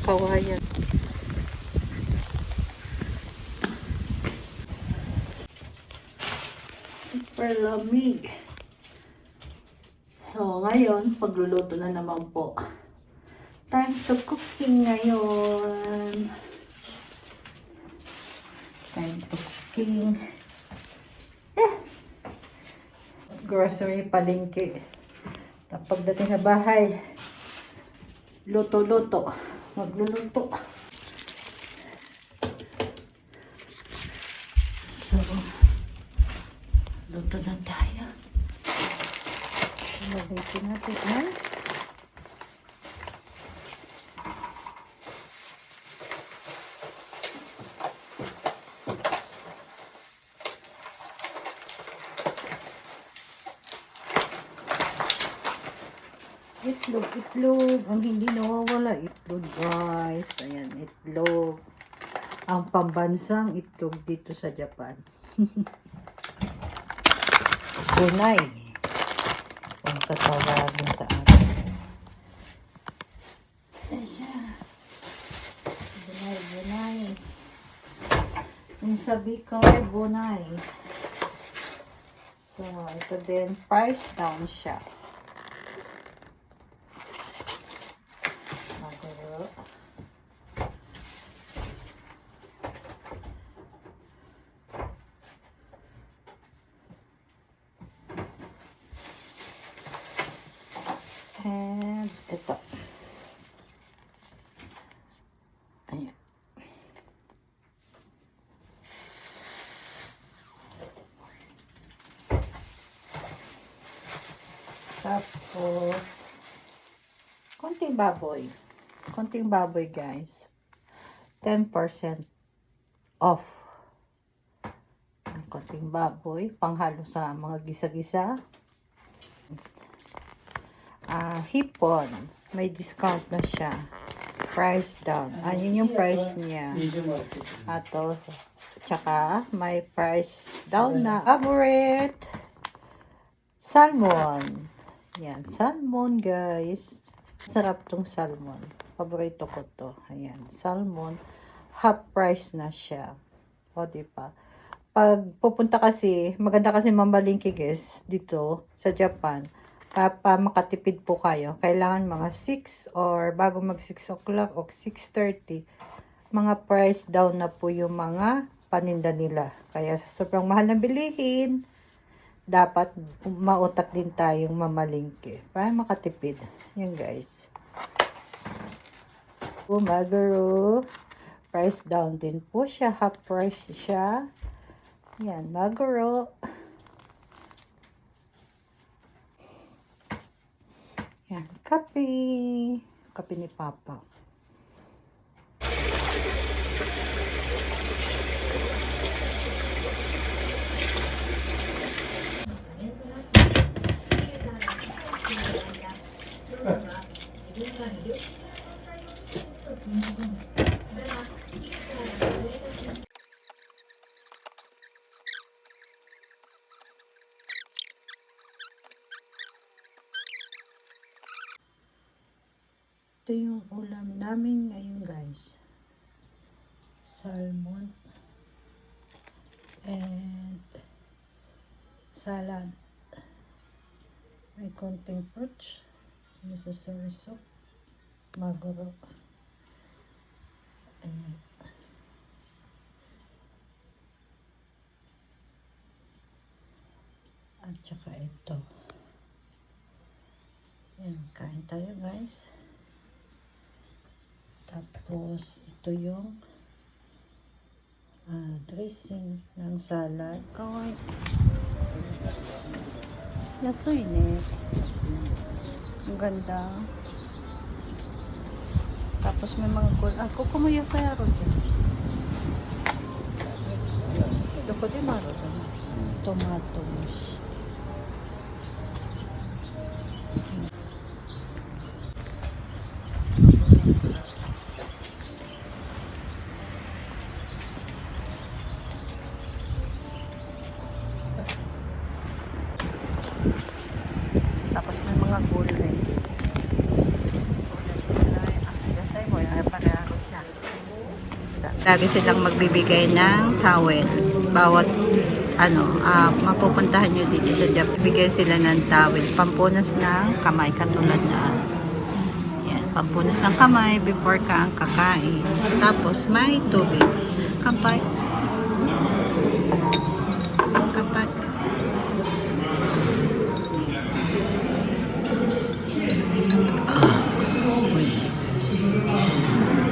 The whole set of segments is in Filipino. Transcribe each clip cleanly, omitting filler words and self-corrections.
kawayan. Super lamig. So, ngayon, pagluluto na naman po. Time to cooking ngayon. Time to cooking. Grocery palengke. Pagdating sa bahay, luto-luto. Magluluto. So, luto na tayo. Lagay natin ang itlog. Ang hindi nawawala, itlog guys. Ayan, itlog. Ang pambansang itlog dito sa Japan. Gunay. Kung sa tawagin sa atin. Ayan siya. Gunay. Yung sabi ko ay gunay. So, ito din. Price down siya. And ito. Ayan. Tapos, konting baboy. Konting baboy, guys. 10% off. Konting baboy. Panghalo sa mga gisa-gisa. Hipon. May discount na siya. Price down. Yun yung price niya. Tsaka may price down na. Favorite. Salmon. Yan. Salmon, guys. Sarap tong salmon. Paborito ko to. Ayan. Salmon. Half price na siya. O, diba? Pag pupunta kasi, maganda kasi mamalingki, guys, dito sa Japan. Pa makatipid po kayo, kailangan mga 6 or bago mag 6 o'clock o 6:30, mga price down na po yung mga paninda nila. Kaya sa sobrang mahal na bilihin, dapat mautak din tayong mamalingki para makatipid. Yan, guys. Maguro. Price down din po siya. Half price siya. Yan, maguro. Yan, kape. Kape ni Papa. Ito yung ulam namin ngayon, guys. Salmon and salad. May konting fruits, necessary soup, maguro. Ayan. At saka ito. Ayan, kain tayo, guys. Tapos, ito yung dressing ng salad. Kawai. Yasoy ne. Ang ganda. Tapos may mga kukumaya sa yaro dyan. Doko di maro dyan. Tomatoes. Tapos may mga gulay. Gulay. Gulay. Gasay mo. Para Lagi silang magbibigay ng towel. Bawat mapupuntahan nyo dito sa Japan, bigyan sila ng towel. Pampunas ng kamay, katulad na yan, pampunas ng kamay before ka ang kakain. Tapos may tubig. Kapag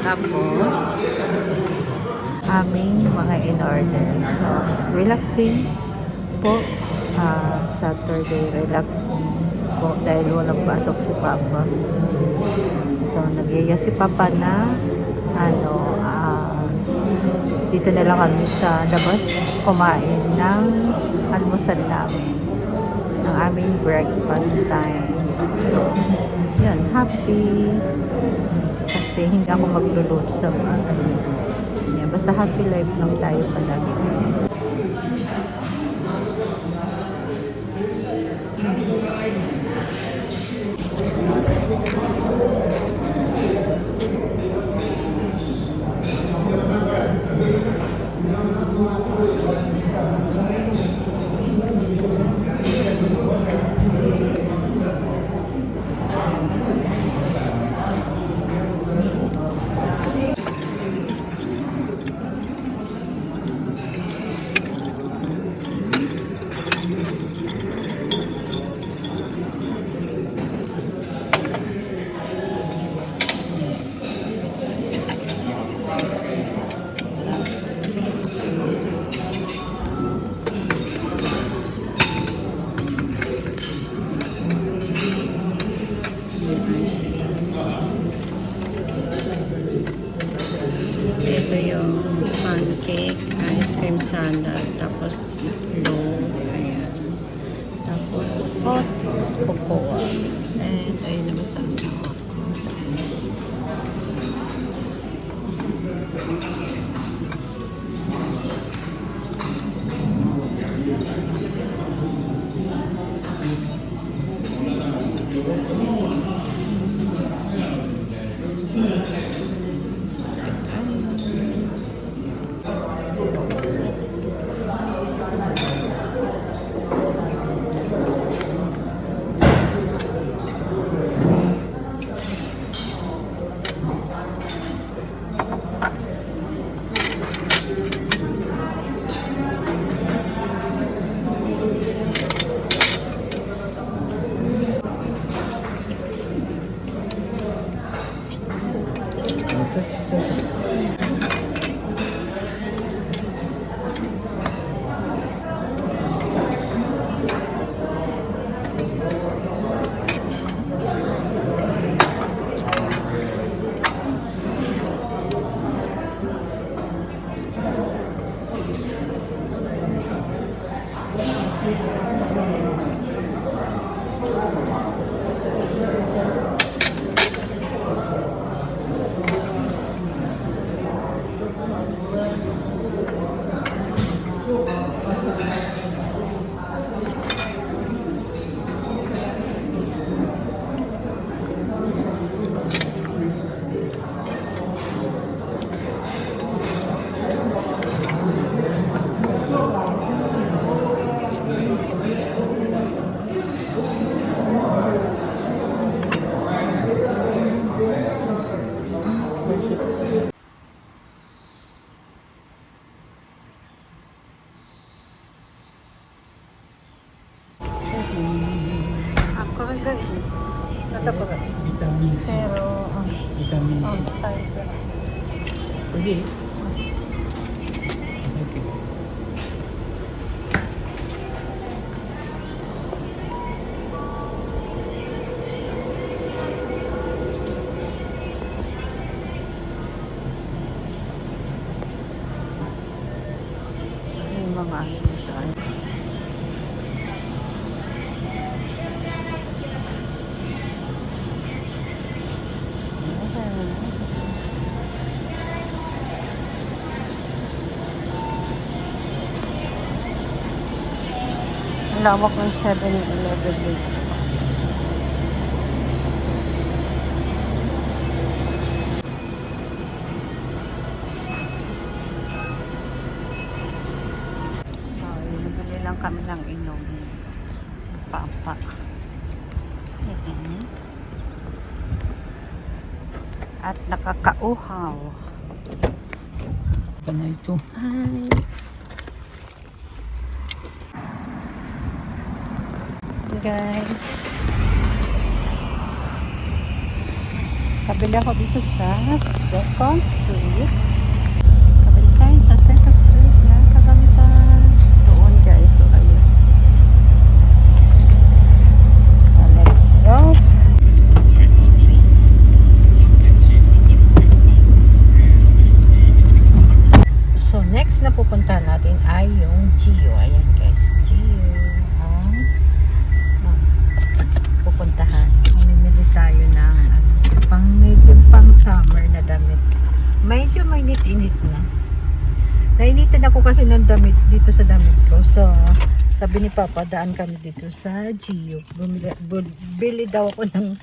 tapos aming mga in-order. So, relaxing po. Saturday, relaxing po dahil walang pasok si Papa. So, nagyaya si Papa na dito na lang kami sa labas kumain ng almusal namin, ng aming breakfast time. So, yun, happy kasi hindi ako magluluto sa bahay. Yeah, basta happy life lang tayo palagi, guys. Ito yung pancake, ice cream salad, tapos itlog, ayan. Tapos hot cocoa. And ayun na masasawa ko. Vitamin C. Zero. Vitamin C. Size. Okay. Okay. Yung mga dito ay lawak ng 7-Eleven dito. lang kami ng inom. Papa. Ayan. At nakakauhaw. Pa na ito. Hi. Guys. Kabila ko dito sa 2nd Street. Kabila tayo sa 2nd Street na Kagamitan. Doon guys, doon kayo. So, let's go. So, next na pupuntahan natin ay yung Gio. Ayan guys, Gio. Pupuntahan. Mamimili tayo ng medyo pang summer na damit. Medyo mainit-init na. Nainitan ako kasi ng damit dito sa damit ko. So, sabi ni Papa, daan kami dito sa Gio. Bili daw ako ng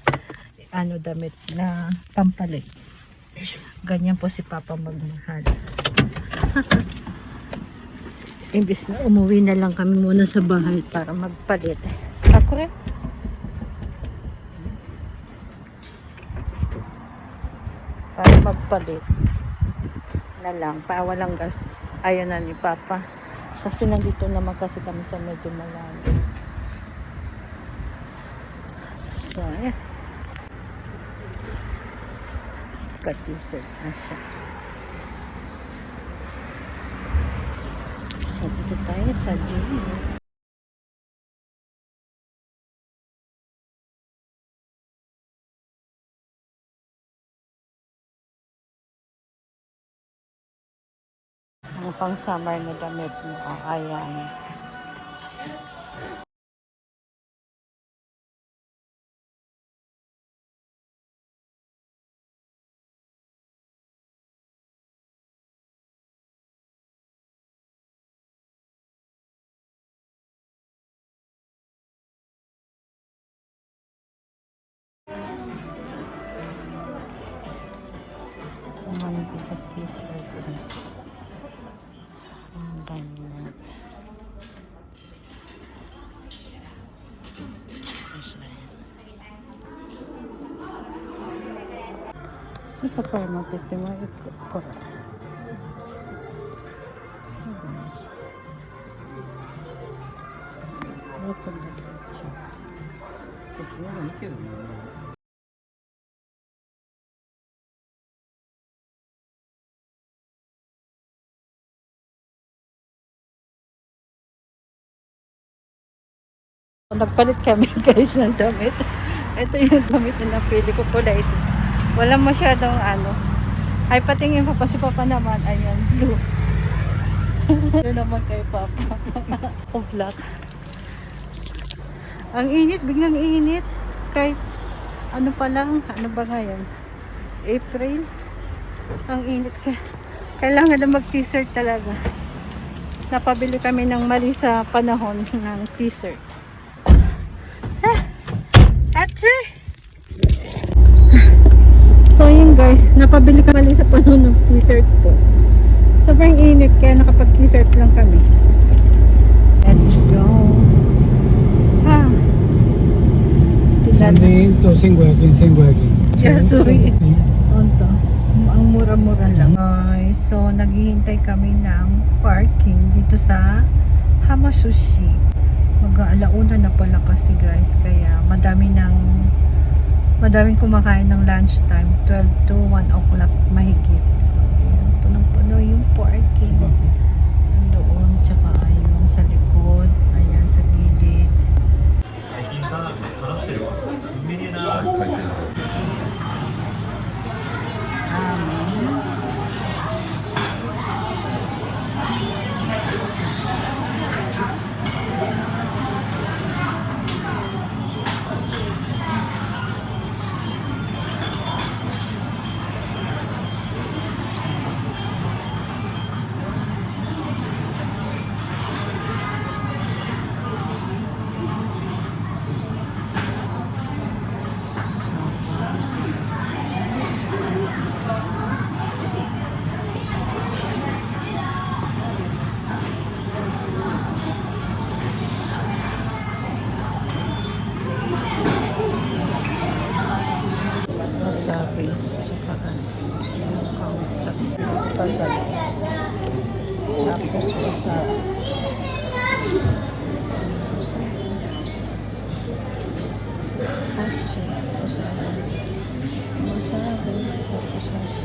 damit na pampalit. Ganyan po si Papa magmahal. Imbis na umuwi na lang kami muna sa bahay para magpalit. Ako rin. Para magpalit na lang. Para walang gas. Ayaw na ni Papa. Kasi nandito naman kasi kami sa medyo malalim. So, yeah. Ka-t-shirt na siya. So, dito tayo sa gym. Ang pang summer na damit mo. Ayan. Ang sa t-shirt. Ang ganyan. Ito pa yung matitima. Ito pa. Ito na. Nagpalit kami guys ng damit. Ito yung damit na napili ko pula ito. Walang masyadong Ay patingin pa si Papa naman. Ayan, blue. Ito naman kay Papa. O black. Ang init, biglang init. Kay pa lang, ba ngayon? April. Ang init ka. Kailangan na mag-t-shirt talaga. Napabili kami ng mali sa panahon ng t-shirt. Ate! So yun guys, napabili kami sa panahon ng t-shirt ko. Sobrang init kaya nakapag-t-shirt lang kami. Let's go! Sunday ito, 500. Jesuit. Onto. Ang mura-mura lang. So naghihintay kami ng parking dito sa Hamasushi. Mag-aalauna na pala kasi guys, kaya madaming kumakain ng lunchtime, 12 to 1 o'clock mahigit. So ayan, punong-puno yung parking doon, tsaka yung sa likod, ayan sa gilid. Tapos wasabi. Hashi. Wasabi. Wasabi. Tapos hashi.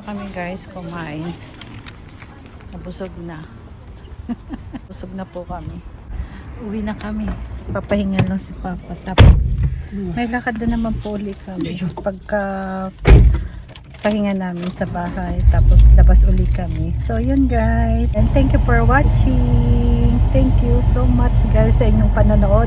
Kami guys kumain. Nabusog na. Busog na po kami. Uwi na kami. Papahinga lang si Papa. Tapos may lakad na naman po ulit kami. Pagka pahinga namin sa bahay. Tapos labas ulit kami. So yun guys. And thank you for watching. Thank you so much guys sa inyong panonood.